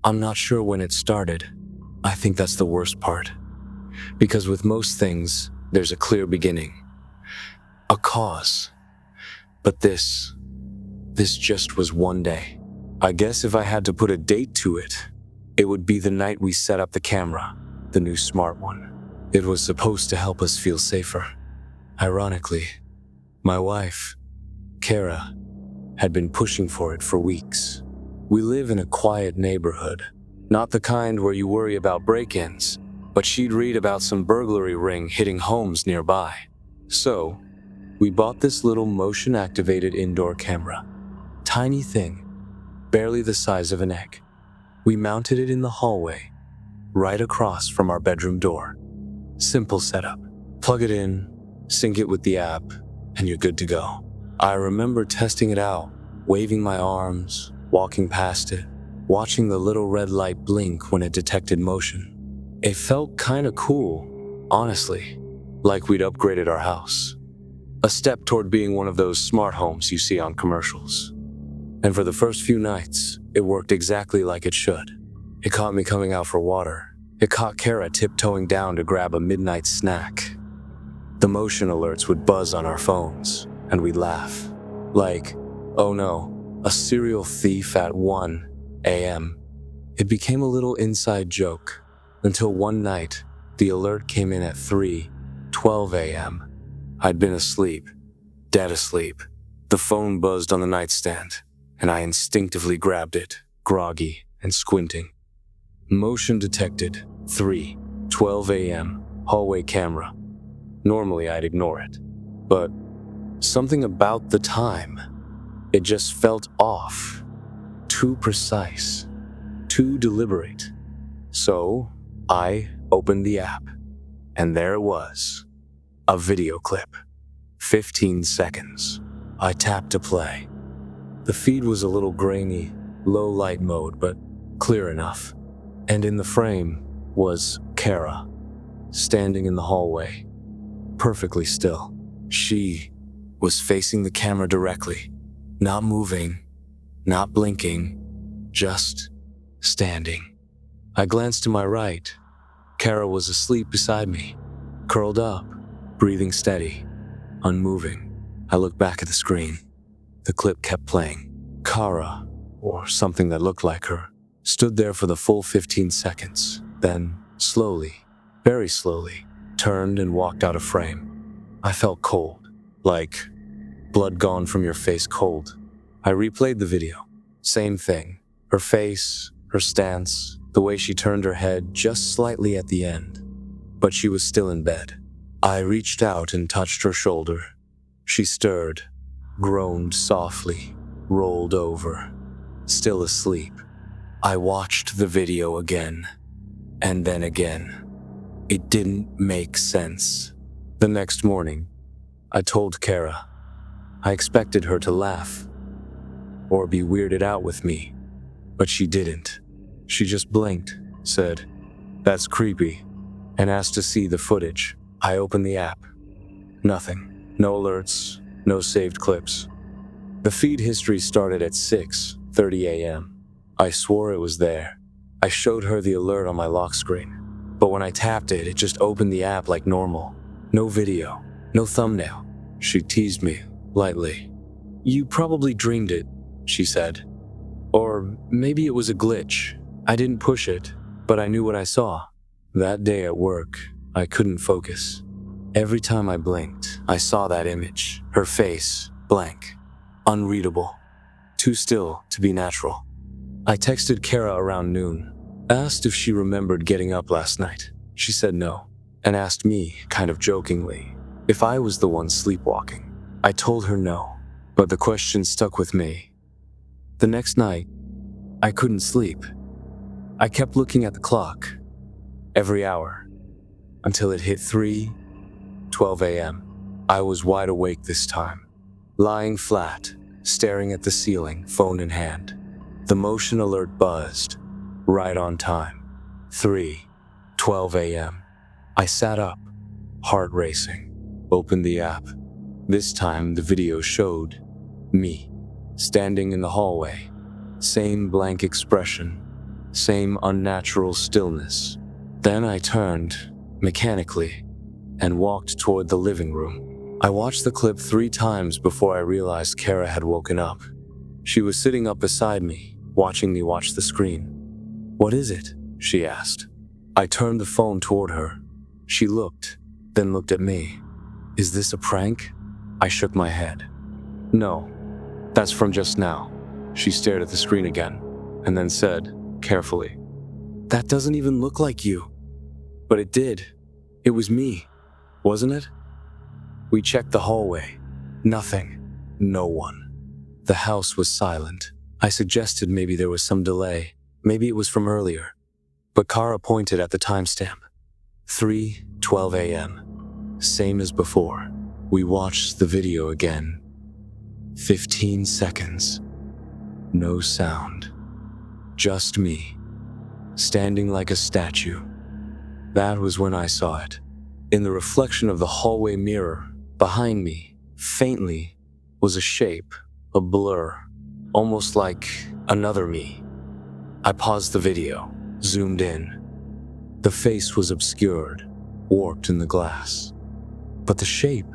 I'm not sure when it started. I think that's the worst part. Because with most things, there's a clear beginning. A cause. But this just was one day. I guess if I had to put a date to it, it would be the night we set up the camera, the new smart one. It was supposed to help us feel safer. Ironically, my wife, Kara, had been pushing for it for weeks. We live in a quiet neighborhood, not the kind where you worry about break-ins, but she'd read about some burglary ring hitting homes nearby. So, we bought this little motion-activated indoor camera. Tiny thing, barely the size of an egg. We mounted it in the hallway, right across from our bedroom door. Simple setup. Plug it in, sync it with the app, and you're good to go. I remember testing it out, waving my arms, walking past it, watching the little red light blink when it detected motion. It felt kinda cool, honestly, like we'd upgraded our house. A step toward being one of those smart homes you see on commercials. And for the first few nights, it worked exactly like it should. It caught me coming out for water. It caught Kara tiptoeing down to grab a midnight snack. The motion alerts would buzz on our phones, and we'd laugh. Like, oh no, a serial thief at 1 a.m. It became a little inside joke, until one night, the alert came in at 3:12 a.m. I'd been asleep, dead asleep. The phone buzzed on the nightstand, and I instinctively grabbed it, groggy and squinting. Motion detected, 3:12 a.m., hallway camera. Normally I'd ignore it, but something about the time, it just felt off. Too precise, too deliberate. So I opened the app, and there it was, a video clip, 15 seconds. I tapped to play. The feed was a little grainy, low light mode, but clear enough. And in the frame was Kara, standing in the hallway, perfectly still. She was facing the camera directly, not moving, not blinking, just standing. I glanced to my right. Kara was asleep beside me, curled up, breathing steady, unmoving. I looked back at the screen. The clip kept playing. Kara, or something that looked like her, stood there for the full 15 seconds, then slowly, very slowly, turned and walked out of frame. I felt cold, like blood gone from your face cold. I replayed the video. Same thing. Her face, her stance, the way she turned her head just slightly at the end. But she was still in bed. I reached out and touched her shoulder. She stirred, groaned softly, rolled over, still asleep. I watched the video again, and then again. It didn't make sense. The next morning, I told Kara. I expected her to laugh, or be weirded out with me, but she didn't. She just blinked, said, "That's creepy," and asked to see the footage. I opened the app. Nothing. No alerts, no saved clips. The feed history started at 6:30 a.m. I swore it was there. I showed her the alert on my lock screen, but when I tapped it, it just opened the app like normal. No video, no thumbnail. She teased me, lightly. "You probably dreamed it," she said. Or maybe it was a glitch. I didn't push it, but I knew what I saw. That day at work, I couldn't focus. Every time I blinked, I saw that image. Her face, blank, unreadable, too still to be natural. I texted Kara around noon, asked if she remembered getting up last night. She said no, and asked me, kind of jokingly, if I was the one sleepwalking. I told her no, but the question stuck with me. The next night, I couldn't sleep. I kept looking at the clock, every hour, until it hit 3:12 a.m. I was wide awake this time, lying flat, staring at the ceiling, phone in hand. The motion alert buzzed, right on time, 3:12 a.m. I sat up, heart racing, opened the app. This time the video showed me, standing in the hallway, same blank expression, Same unnatural stillness. Then I turned, mechanically, and walked toward the living room. I watched the clip 3 times before I realized Kara had woken up. She was sitting up beside me, watching me watch the screen. "What is it?" she asked. I turned the phone toward her. She looked, then looked at me. "Is this a prank?" I shook my head. "No, that's from just now." She stared at the screen again, and then said, carefully, "That doesn't even look like you." But it did. It was me, wasn't it? We checked the hallway. Nothing. No one. The house was silent. I suggested maybe there was some delay. Maybe it was from earlier. But Kara pointed at the timestamp. 3:12 a.m. Same as before. We watched the video again. 15 seconds. No sound. Just me, standing like a statue. That was when I saw it. In the reflection of the hallway mirror, behind me, faintly, was a shape, a blur, almost like another me. I paused the video, zoomed in. The face was obscured, warped in the glass. But the shape,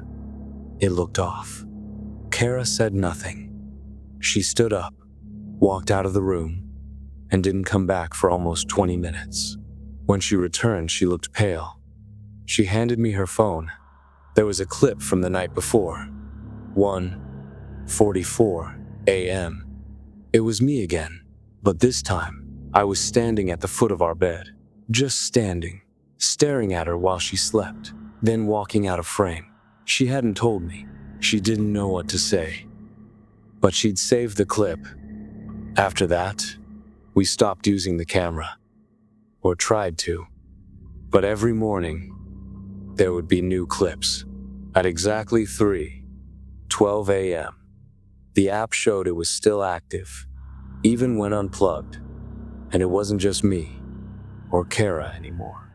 it looked off. Kara said nothing. She stood up, walked out of the room, and didn't come back for almost 20 minutes. When she returned, she looked pale. She handed me her phone. There was a clip from the night before. 1:44 a.m. It was me again, but this time, I was standing at the foot of our bed. Just standing, staring at her while she slept, then walking out of frame. She hadn't told me. She didn't know what to say. But she'd saved the clip. After that, we stopped using the camera. Or tried to. But every morning, there would be new clips. At exactly 3:12 a.m., the app showed it was still active, even when unplugged. And it wasn't just me or Kara anymore.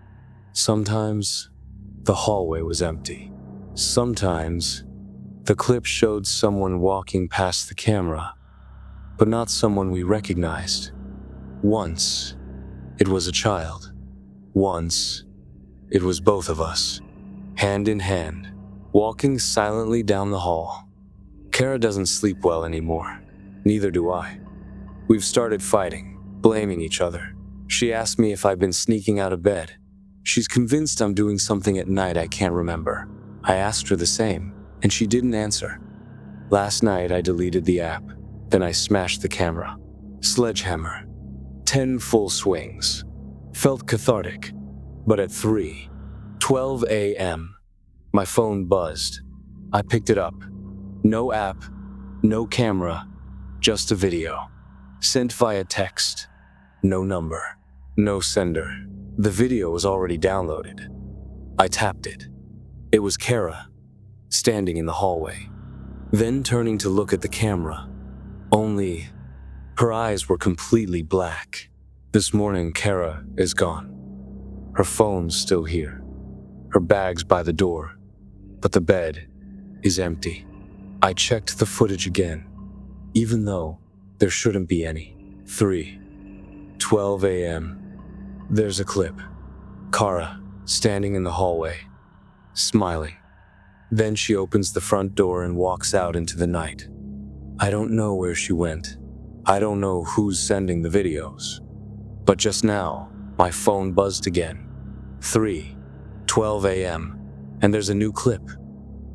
Sometimes, the hallway was empty. Sometimes, the clip showed someone walking past the camera, but not someone we recognized. Once, it was a child. Once, it was both of us, hand in hand, walking silently down the hall. Kara doesn't sleep well anymore. Neither do I. We've started fighting, blaming each other. She asked me if I've been sneaking out of bed. She's convinced I'm doing something at night I can't remember. I asked her the same, and she didn't answer. Last night, I deleted the app. Then I smashed the camera. Sledgehammer. 10 full swings. Felt cathartic. But at 3:12 a.m., my phone buzzed. I picked it up. No app, no camera, just a video. Sent via text. No number. No sender. The video was already downloaded. I tapped it. It was Kara, standing in the hallway. Then turning to look at the camera. Only, her eyes were completely black. This morning, Kara is gone. Her phone's still here. Her bag's by the door. But the bed is empty. I checked the footage again, even though there shouldn't be any. 3:12 a.m. There's a clip. Kara, standing in the hallway, smiling. Then she opens the front door and walks out into the night. I don't know where she went. I don't know who's sending the videos. But just now, my phone buzzed again. 3:12 a.m. And there's a new clip.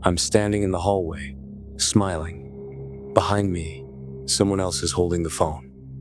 I'm standing in the hallway, smiling. Behind me, someone else is holding the phone.